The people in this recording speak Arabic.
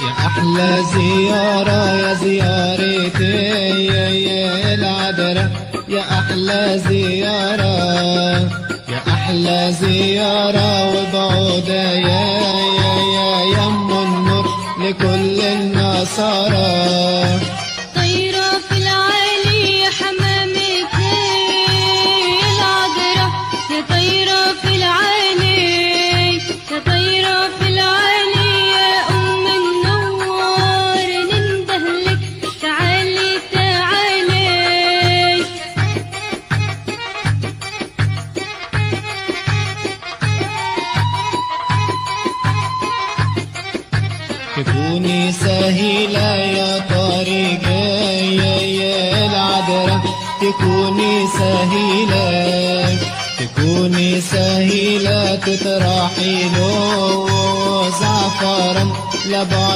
يا أحلى زيارة يا زيارتي يا العذراء، يا أحلى زيارة، يا أحلى زيارة وبعودة يا أم النور لكل النصارى. طايرة في العالي يا حمامتي العذراء، يا طايرة في العالي، يا طايرة في العالي يا أم النور، نندهلك تعالي تعالي. تكوني سهيلة يا طريقة يا العذراء، تكوني سهيلة، تكوني سهيلة تطرحي له زعفران لبعض